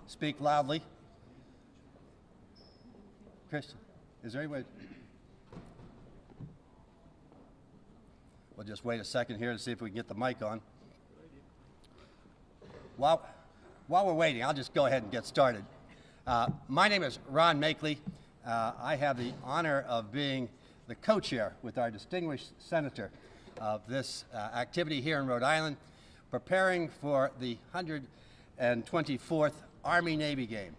speak loudly. Christian, is there any way? We'll just wait a second here to see if we can get the mic on. While we're waiting, I'll just go ahead and get started. My name is Ron Makeley. I have the honor of being the co-chair with our distinguished senator of this activity here in Rhode Island, preparing for the 124th Army-Navy game.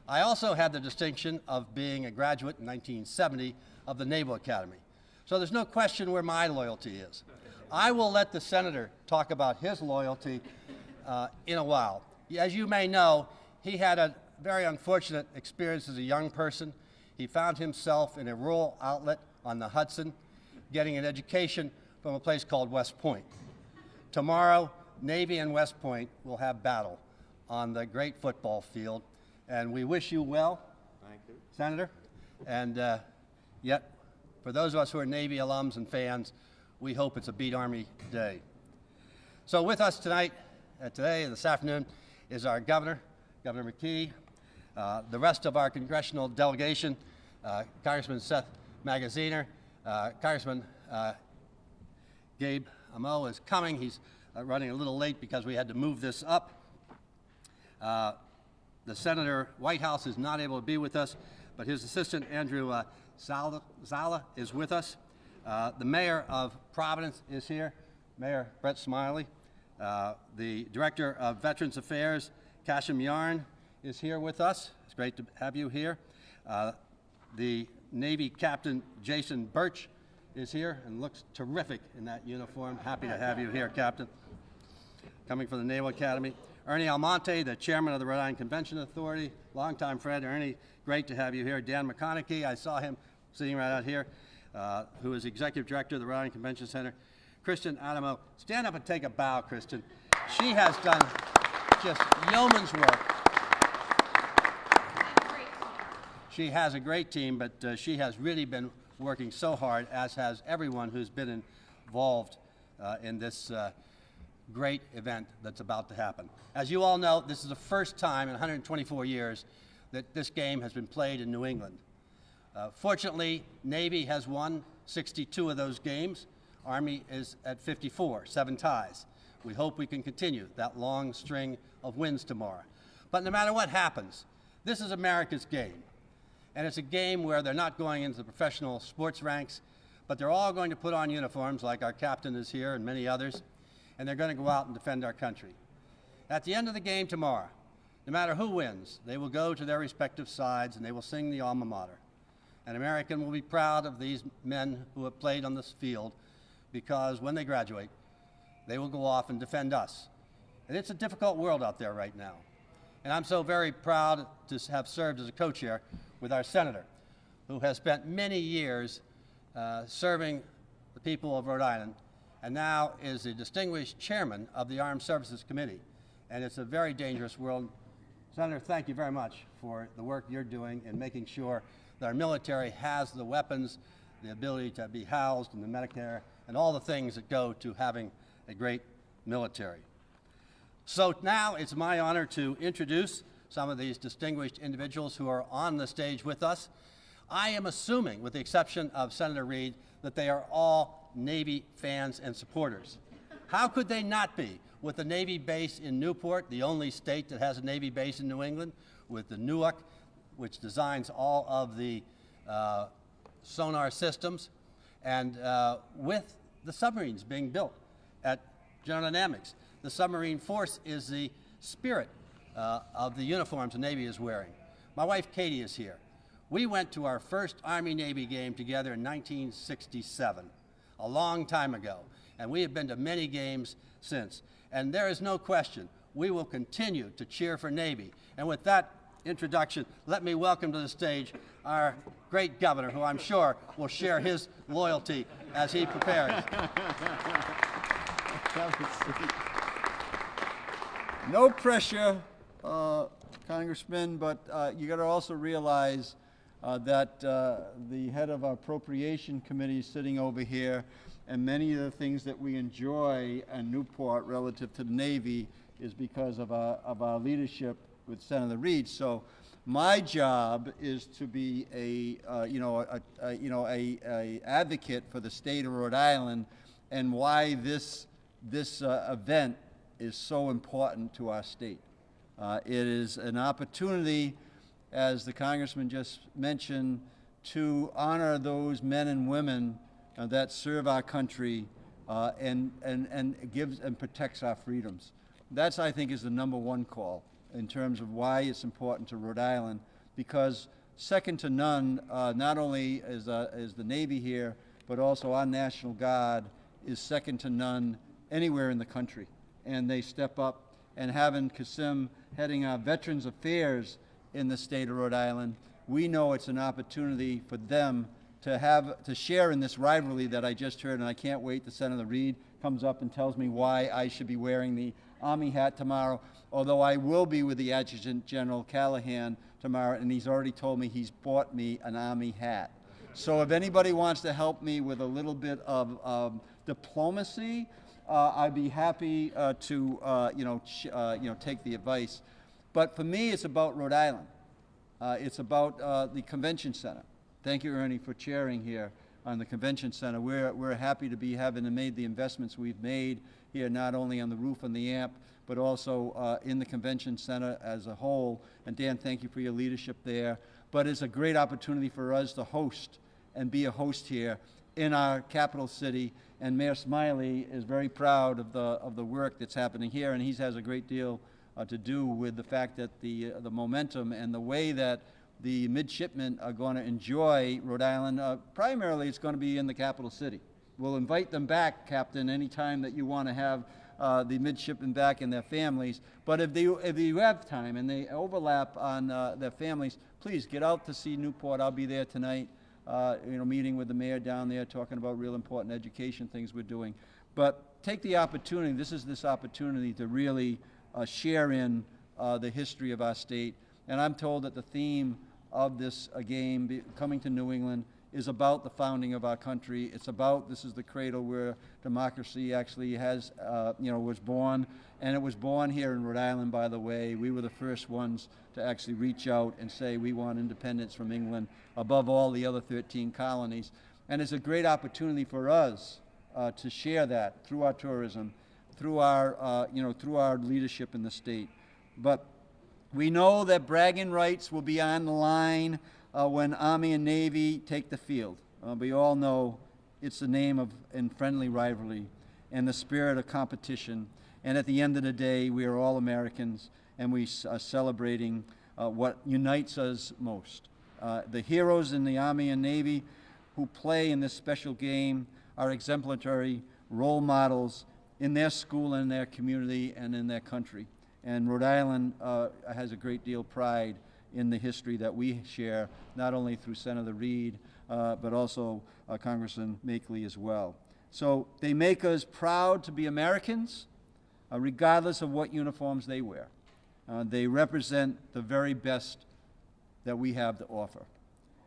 I also had the distinction of being a graduate in 1970 of the Naval Academy. So there's no question where my loyalty is. I will let the senator talk about his loyalty in a while. As you may know, he had a very unfortunate experience as a young person. He found himself in a rural outlet on the Hudson, getting an education from a place called West Point. Tomorrow, Navy and West Point will have battle on the great football field, and we wish you well, thank you, Senator. And yet, for those of us who are Navy alums and fans, we hope it's a beat Army day. So with us tonight, this afternoon, is our Governor, Governor McKee, the rest of our congressional delegation, Congressman Seth Magaziner, Congressman Gabe Amo is coming. He's running a little late because we had to move this up. The Senator Whitehouse is not able to be with us, but his assistant, Andrew Zala, is with us. The Mayor of Providence is here, Mayor Brett Smiley. The Director of Veterans Affairs, Kashim Yarn, is here with us. It's great to have you here. The Navy Captain Jason Birch is here and looks terrific in that uniform. Happy to have you here, Captain. Coming from the Naval Academy. Ernie Almonte, the Chairman of the Rhode Island Convention Authority, longtime friend. Ernie, great to have you here. Dan McConaughey, I saw him sitting right out here, who is Executive Director of the Rhode Island Convention Center. Kristen Adamo, stand up and take a bow, Kristen. She has done just yeoman's work. She has a great team, but she has really been working so hard, as has everyone who's been involved in this great event that's about to happen. As you all know, this is the first time in 124 years that this game has been played in New England. Fortunately, Navy has won 62 of those games. Army is at 54, 7 ties. We hope we can continue that long string of wins tomorrow. But no matter what happens, this is America's game. And it's a game where they're not going into the professional sports ranks, but they're all going to put on uniforms like our captain is here and many others, and they're going to go out and defend our country. At the end of the game tomorrow, no matter who wins, they will go to their respective sides and they will sing the alma mater. An American will be proud of these men who have played on this field, because when they graduate, they will go off and defend us. And it's a difficult world out there right now. And I'm so very proud to have served as a co-chair with our senator, who has spent many years serving the people of Rhode Island, and now is the distinguished chairman of the Armed Services Committee. And it's a very dangerous world. Senator, thank you very much for the work you're doing in making sure that our military has the weapons, the ability to be housed in the Medicare, and all the things that go to having a great military. So now it's my honor to introduce some of these distinguished individuals who are on the stage with us. I am assuming, with the exception of Senator Reed, that they are all Navy fans and supporters. How could they not be? With the Navy base in Newport, the only state that has a Navy base in New England, with the NUAC, which designs all of the sonar systems, and with the submarines being built at General Dynamics. The submarine force is the spirit of the uniforms the Navy is wearing. My wife Katie is here. We went to our first Army-Navy game together in 1967, a long time ago, and we have been to many games since. And there is no question, we will continue to cheer for Navy. And with that introduction, let me welcome to the stage our great governor, who I'm sure will share his loyalty as he prepares. No pressure, Congressman, but you got to also realize that the head of our Appropriation Committee is sitting over here, and many of the things that we enjoy in Newport relative to the Navy is because of our leadership with Senator Reid. So my job is to be a advocate for the state of Rhode Island and why this event is so important to our state. It is an opportunity, as the Congressman just mentioned, to honor those men and women that serve our country and gives and protects our freedoms. That's, I think, is the #1 call in terms of why it's important to Rhode Island, because second to none, not only is the Navy here, but also our National Guard is second to none anywhere in the country. And they step up, and having Kasim heading our Veterans Affairs in the state of Rhode Island, we know it's an opportunity for them to share in this rivalry that I just heard, and I can't wait till Senator Reid comes up and tells me why I should be wearing the Army hat tomorrow, although I will be with the Adjutant General Callahan tomorrow, and he's already told me he's bought me an Army hat. So if anybody wants to help me with a little bit of diplomacy, I'd be happy to take the advice. But for me, it's about Rhode Island. It's about the Convention Center. Thank you, Ernie, for chairing here on the Convention Center. We're happy to be having made the investments we've made here, not only on the roof and the amp, but also in the Convention Center as a whole. And Dan, thank you for your leadership there. But it's a great opportunity for us to host and be a host here in our capital city. And Mayor Smiley is very proud of the work that's happening here, and he has a great deal to do with the fact that the momentum and the way that the midshipmen are going to enjoy Rhode Island. Primarily, it's going to be in the capital city. We'll invite them back, Captain, anytime that you want to have the midshipmen back and their families. But if you have time and they overlap on their families, please get out to see Newport. I'll be there tonight, meeting with the mayor down there, talking about real important education things we're doing. But take the opportunity. This opportunity to really share in the history of our state. And I'm told that the theme of this game, coming to New England, is about the founding of our country. It's about, this is the cradle where democracy actually was born. And it was born here in Rhode Island, by the way. We were the first ones to actually reach out and say we want independence from England above all the other 13 colonies. And it's a great opportunity for us to share that through our tourism, through our leadership in the state. But we know that bragging rights will be on the line when Army and Navy take the field. We all know it's the name of friendly rivalry and the spirit of competition. And at the end of the day, we are all Americans, and we are celebrating what unites us most. The heroes in the Army and Navy who play in this special game are exemplary role models in their school and their community and in their country. And Rhode Island has a great deal of pride in the history that we share, not only through Senator Reid, but also Congressman Makeley as well. So they make us proud to be Americans, regardless of what uniforms they wear. They represent the very best that we have to offer.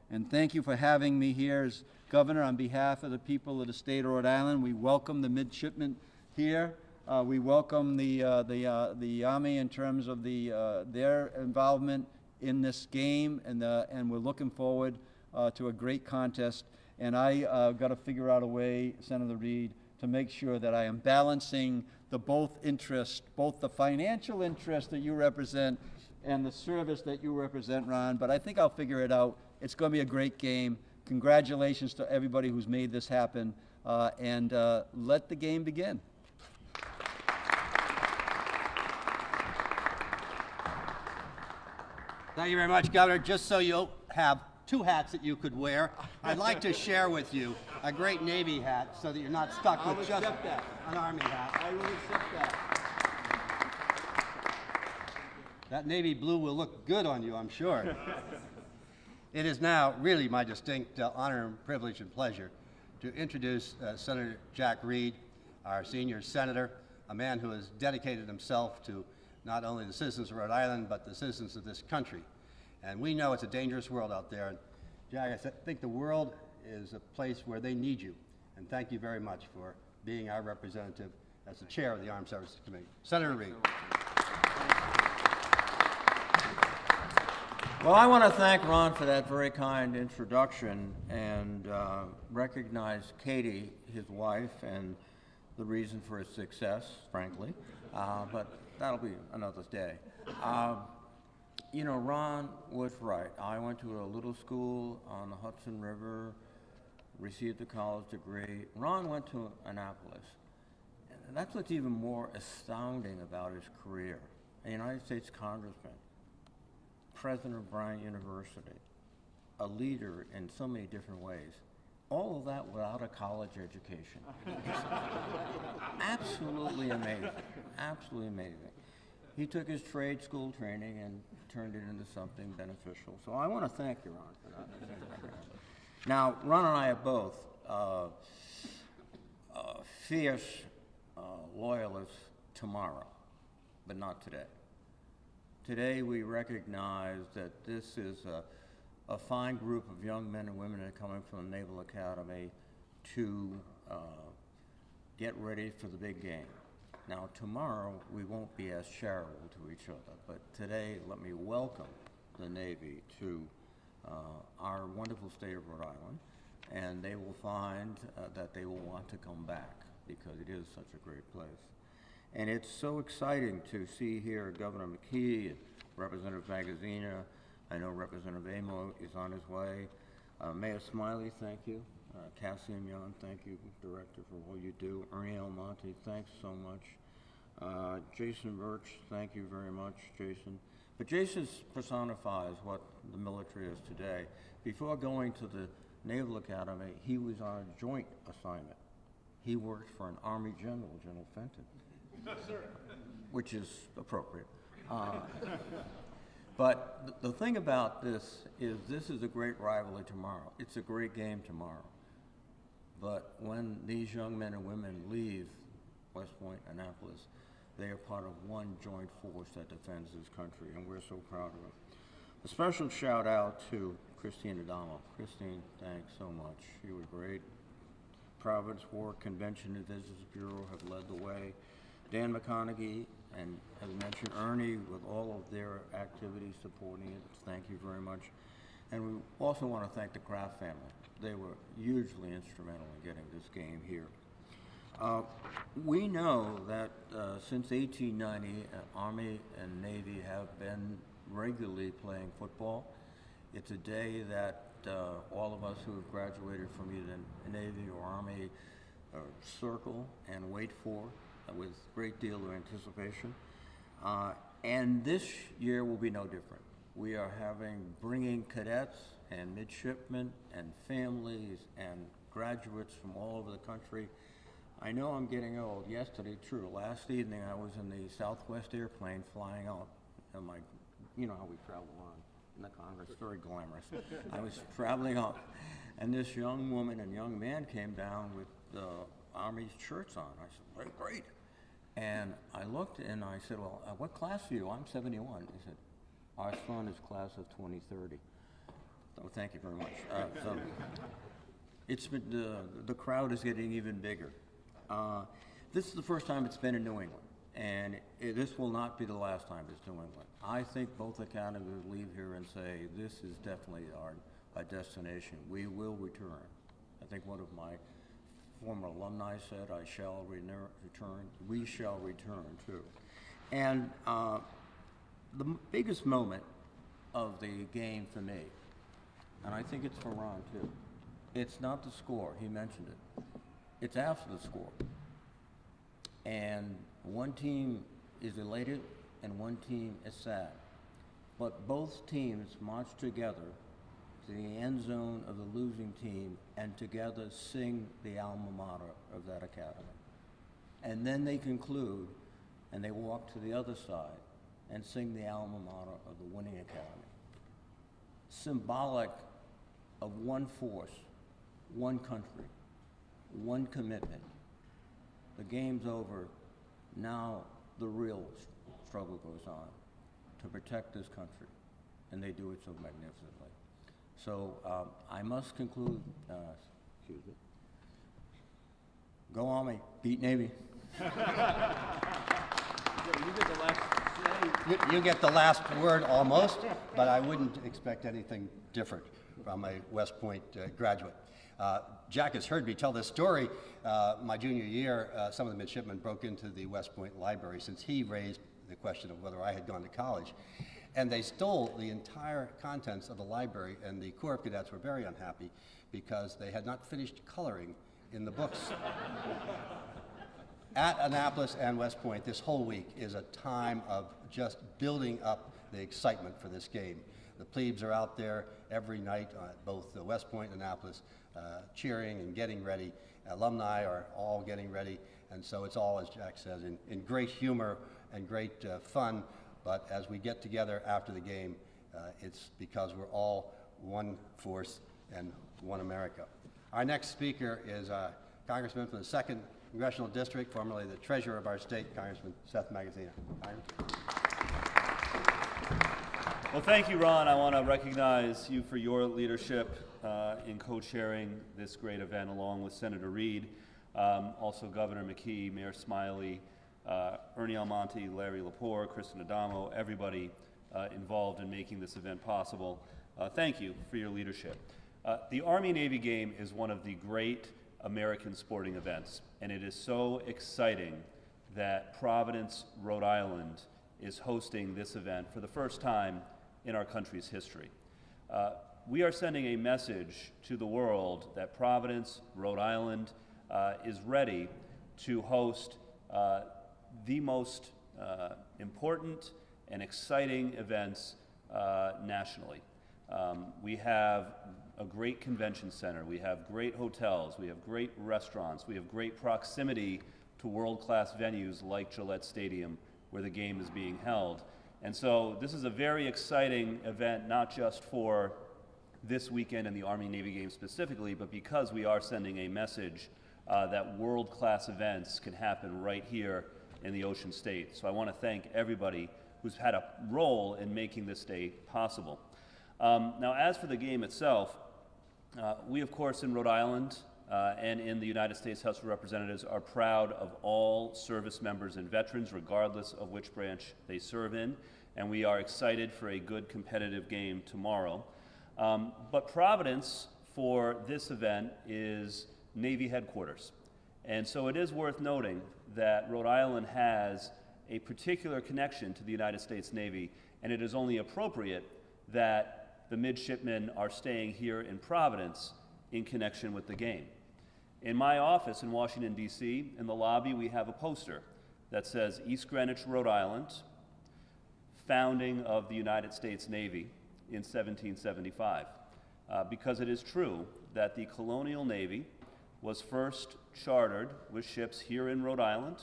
And thank you for having me here as Governor on behalf of the people of the state of Rhode Island. We welcome the midshipmen here. We welcome the Army in terms of their involvement in this game, and we're looking forward to a great contest. And I got to figure out a way, Senator Reid, to make sure that I am balancing both interests, both the financial interest that you represent and the service that you represent, Ron. But I think I'll figure it out. It's going to be a great game. Congratulations to everybody who's made this happen, and let the game begin. Thank you very much, Governor. Just so you'll have two hats that you could wear, I'd like to share with you a great Navy hat so that you're not stuck with just an Army hat. I will accept that. That navy blue will look good on you, I'm sure. It is now really my distinct honor and privilege and pleasure to introduce Senator Jack Reid, our senior senator, a man who has dedicated himself to not only the citizens of Rhode Island, but the citizens of this country. And we know it's a dangerous world out there. And Jack, I think the world is a place where they need you. And thank you very much for being our representative as the chair of the Armed Services Committee. Senator Reid. Well, I want to thank Ron for that very kind introduction and recognize Katie, his wife, and the reason for his success, frankly. But that'll be another day. You know, Ron was right. I went to a little school on the Hudson River, received a college degree. Ron went to Annapolis. And that's what's even more astounding about his career. A United States Congressman, president of Bryant University, a leader in so many different ways. All of that without a college education. Absolutely amazing, absolutely amazing. He took his trade school training and turned it into something beneficial. So I want to thank you, Ron, for that. Now, Ron and I are both fierce loyalists tomorrow, but not today. Today we recognize that this is a fine group of young men and women that are coming from the Naval Academy to get ready for the big game. Now tomorrow we won't be as charitable to each other, but today let me welcome the Navy to our wonderful state of Rhode Island, and they will find that they will want to come back because it is such a great place. And it's so exciting to see here Governor McKee, and Representative Magaziner. I know Representative Amo is on his way. Mayor Smiley, thank you. Cassian Young, thank you, Director, for all you do. Ernie Almonte, thanks so much. Jason Birch, thank you very much, Jason. But Jason personifies what the military is today. Before going to the Naval Academy, he was on a joint assignment. He worked for an Army General, General Fenton. Which is appropriate. But the thing about this is a great rivalry tomorrow. It's a great game tomorrow. But when these young men and women leave West Point, Annapolis, they are part of one joint force that defends this country, and we're so proud of it. A special shout out to Christine Adamo. Christine, thanks so much. You were great. Providence War Convention and Visitors Bureau have led the way. Dan McConaughey, and as mentioned, Ernie, with all of their activities supporting it. Thank you very much. And we also want to thank the Kraft family. They were hugely instrumental in getting this game here. We know that since 1890, Army and Navy have been regularly playing football. It's a day that all of us who have graduated from either Navy or Army circle and wait for with a great deal of anticipation. And this year will be no different. We are bringing cadets and midshipmen and families and graduates from all over the country. I know I'm getting old. Yesterday, true, last evening I was in the Southwest airplane flying out. And you know how we travel on in the Congress, very glamorous. I was traveling up, and this young woman and young man came down with the Army's shirts on. I said, great. And I looked and I said, well, what class are you? I'm 71. He said, our son is class of 2030. So thank you very much. So it's been, the crowd is getting even bigger. This is the first time it's been in New England, and this will not be the last time it's New England. I think both academies will leave here and say, this is definitely our destination. We will return. I think one of my former alumni said, I shall return. We shall return too. And the biggest moment of the game for me, and I think it's for Ron too, it's not the score, he mentioned it. It's after the score. And one team is elated and one team is sad. But both teams march together to the end zone of the losing team and together sing the alma mater of that academy. And then they conclude and they walk to the other side and sing the alma mater of the winning academy. Symbolic of one force, one country, one commitment. The game's over. Now the real struggle goes on to protect this country, and they do it so magnificently. So I must conclude, excuse me. Go Army, beat Navy. You did the last You get the last word almost, but I wouldn't expect anything different from a West Point graduate. Jack has heard me tell this story. My junior year, some of the midshipmen broke into the West Point library since he raised the question of whether I had gone to college. And they stole the entire contents of the library, and the Corps of Cadets were very unhappy because they had not finished coloring in the books. At Annapolis and West Point, this whole week is a time of just building up the excitement for this game. The plebes are out there every night, both West Point and Annapolis, cheering and getting ready. Alumni are all getting ready, and so it's all, as Jack says, in great humor and great fun. But as we get together after the game, it's because we're all one force and one America. Our next speaker is a congressman from the 2nd Congressional District, formerly the treasurer of our state, Congressman Seth Magaziner. Well, thank you, Ron. I want to recognize you for your leadership in co-chairing this great event along with Senator Reid, also Governor McKee, Mayor Smiley, Ernie Almonte, Larry Lepore, Kristen Adamo, everybody involved in making this event possible. Thank you for your leadership. The Army-Navy game is one of the great American sporting events, and it is so exciting that Providence, Rhode Island is hosting this event for the first time in our country's history. We are sending a message to the world that Providence, Rhode Island is ready to host the most important and exciting events nationally. We have a great convention center, we have great hotels, we have great restaurants, we have great proximity to world-class venues like Gillette Stadium where the game is being held. And so this is a very exciting event, not just for this weekend in the Army-Navy game specifically, but because we are sending a message that world-class events can happen right here in the Ocean State. So I want to thank everybody who's had a role in making this day possible. Now, as for the game itself, we, of course, in Rhode Island and in the United States House of Representatives are proud of all service members and veterans, regardless of which branch they serve in, and we are excited for a good competitive game tomorrow. But Providence, for this event, is Navy headquarters. And so it is worth noting that Rhode Island has a particular connection to the United States Navy, and it is only appropriate that the midshipmen are staying here in Providence in connection with the game. In my office in Washington, D.C., in the lobby, we have a poster that says East Greenwich, Rhode Island, founding of the United States Navy in 1775. Because it is true that the colonial Navy was first chartered with ships here in Rhode Island,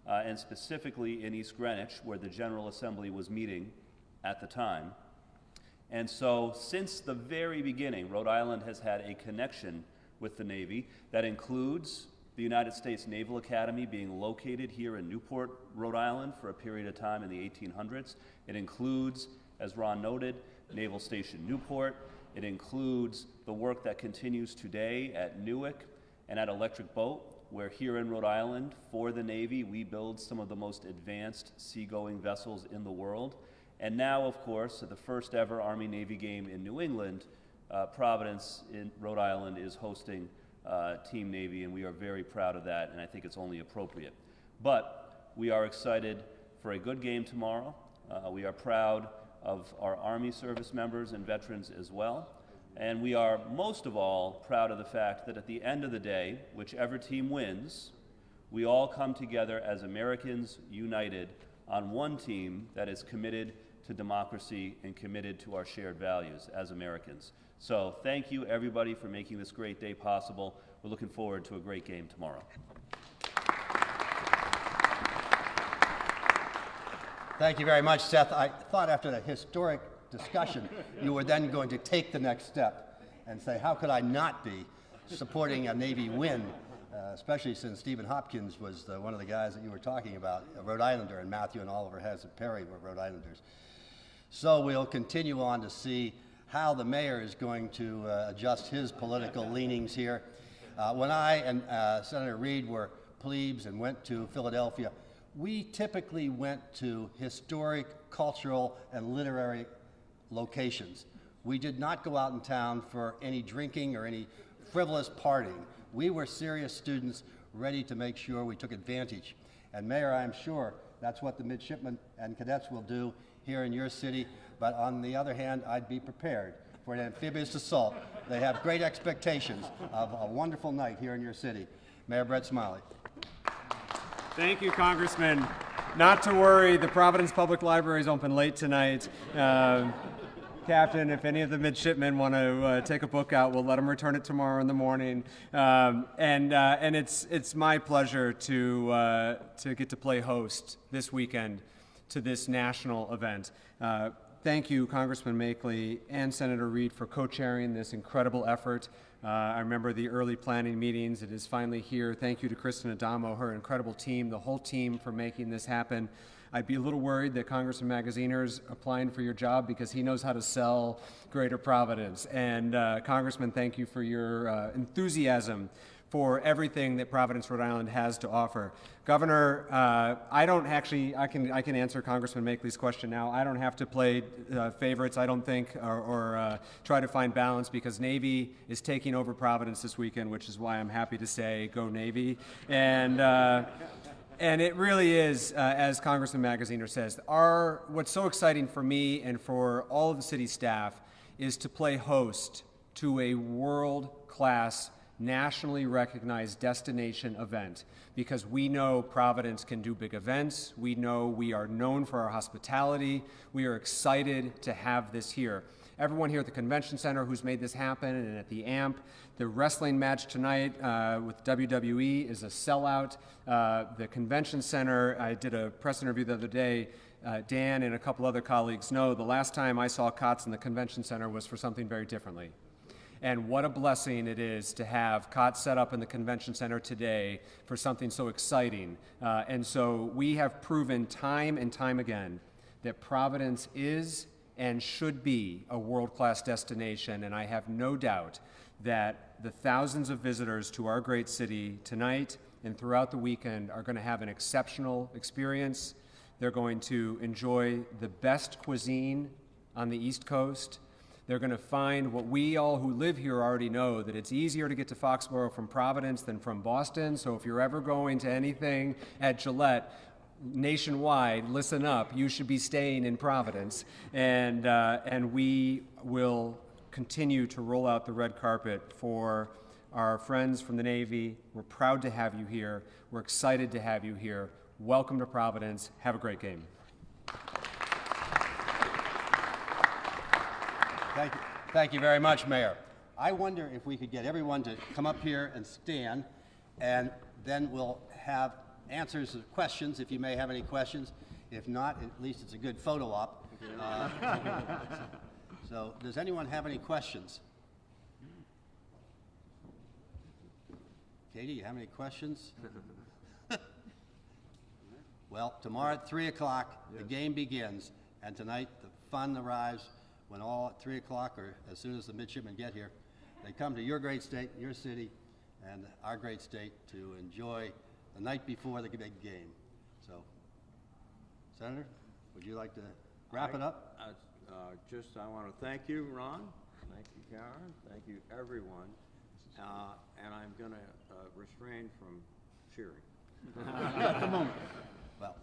and specifically in East Greenwich, where the General Assembly was meeting at the time. And so since the very beginning, Rhode Island has had a connection with the Navy that includes the United States Naval Academy being located here in Newport, Rhode Island for a period of time in the 1800s. It includes, as Ron noted, Naval Station Newport. It includes the work that continues today at Newark and at Electric Boat, where here in Rhode Island, for the Navy, we build some of the most advanced seagoing vessels in the world. And now, of course, at the first ever Army-Navy game in New England, Providence in Rhode Island is hosting Team Navy, and we are very proud of that, and I think it's only appropriate. But we are excited for a good game tomorrow. We are proud of our Army service members and veterans as well. And we are most of all proud of the fact that at the end of the day, whichever team wins, we all come together as Americans united on one team that is committed to democracy and committed to our shared values as Americans. So thank you, everybody, for making this great day possible. We're looking forward to a great game tomorrow. Thank you very much, Seth. I thought after the historic discussion, you were then going to take the next step and say, how could I not be supporting a Navy win, especially since Stephen Hopkins was one of the guys that you were talking about, a Rhode Islander, and Matthew and Oliver Hazard Perry were Rhode Islanders. So we'll continue on to see how the mayor is going to adjust his political leanings here. When I and Senator Reid were plebes and went to Philadelphia, we typically went to historic, cultural, and literary locations. We did not go out in town for any drinking or any frivolous partying. We were serious students ready to make sure we took advantage. And Mayor, I'm sure that's what the midshipmen and cadets will do here in your city. But on the other hand, I'd be prepared for an amphibious assault. They have great expectations of a wonderful night here in your city. Mayor Brett Smiley. Thank you, Congressman. Not to worry, the Providence Public Library is open late tonight. Captain, if any of the midshipmen want to take a book out, we'll let them return it tomorrow in the morning. And it's my pleasure to get to play host this weekend to this national event. Thank you, Congressman Makeley and Senator Reed, for co-chairing this incredible effort. I remember the early planning meetings. It is finally here. Thank you to Kristen Adamo, her incredible team, the whole team for making this happen. I'd be a little worried that Congressman Magaziner's applying for your job because he knows how to sell Greater Providence. And Congressman, thank you for your enthusiasm for everything that Providence, Rhode Island has to offer. Governor, I can answer Congressman Makeley's question now. I don't have to play favorites, I don't think, or try to find balance, because Navy is taking over Providence this weekend, which is why I'm happy to say, go Navy. And it really is, as Congressman Magaziner says, what's so exciting for me and for all of the city staff is to play host to a world-class, nationally recognized destination event, because we know Providence can do big events. We know we are known for our hospitality. We are excited to have this here. Everyone here at the Convention Center who's made this happen, and at the AMP. The wrestling match tonight with WWE is a sellout. The Convention Center, I did a press interview the other day. Dan and a couple other colleagues know the last time I saw COTS in the Convention Center was for something very differently. And what a blessing it is to have COTS set up in the Convention Center today for something so exciting. And so we have proven time and time again that Providence is and should be a world-class destination, and I have no doubt that the thousands of visitors to our great city tonight and throughout the weekend are going to have an exceptional experience. They're going to enjoy the best cuisine on the East Coast. They're going to find what we all who live here already know, that it's easier to get to Foxborough from Providence than from Boston. So if you're ever going to anything at Gillette, nationwide, listen up, you should be staying in Providence. And we will continue to roll out the red carpet for our friends from the Navy. We're proud to have you here. We're excited to have you here. Welcome to Providence. Have a great game. Thank you very much, Mayor. I wonder if we could get everyone to come up here and stand, and then we'll have answers to questions, if you may have any questions. If not, at least it's a good photo op. So does anyone have any questions? Katie, you have any questions? Well, tomorrow at 3 o'clock, the game begins, and tonight the fun arrives when all at 3 o'clock, or as soon as the midshipmen get here, they come to your great state, your city, and our great state to enjoy the night before the big game. So, Senator, would you like to wrap it up? I want to thank you, Ron. Thank you, Karen. Thank you, everyone. And I'm going to refrain from cheering. At the moment. Well,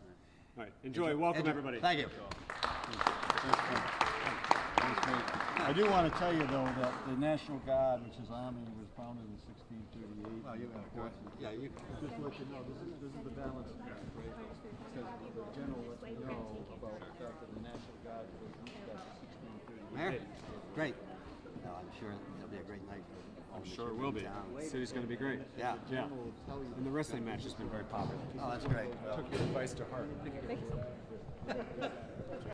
All right, enjoy. Welcome, everybody. Thank you. I do want to tell you, though, that the National Guard, which is Army, was founded in 1638. Well, you yeah, you Just to let you know, this is the balance, right? Because the general lets me know about the fact that the National Guard was in 1638. Mayor? Great. No, I'm sure it'll be a great night for all the Sure midshipmen will in be. town. The city's going to be great. Yeah. Yeah. And the wrestling match has been very popular. Oh, that's great. Took your advice to heart.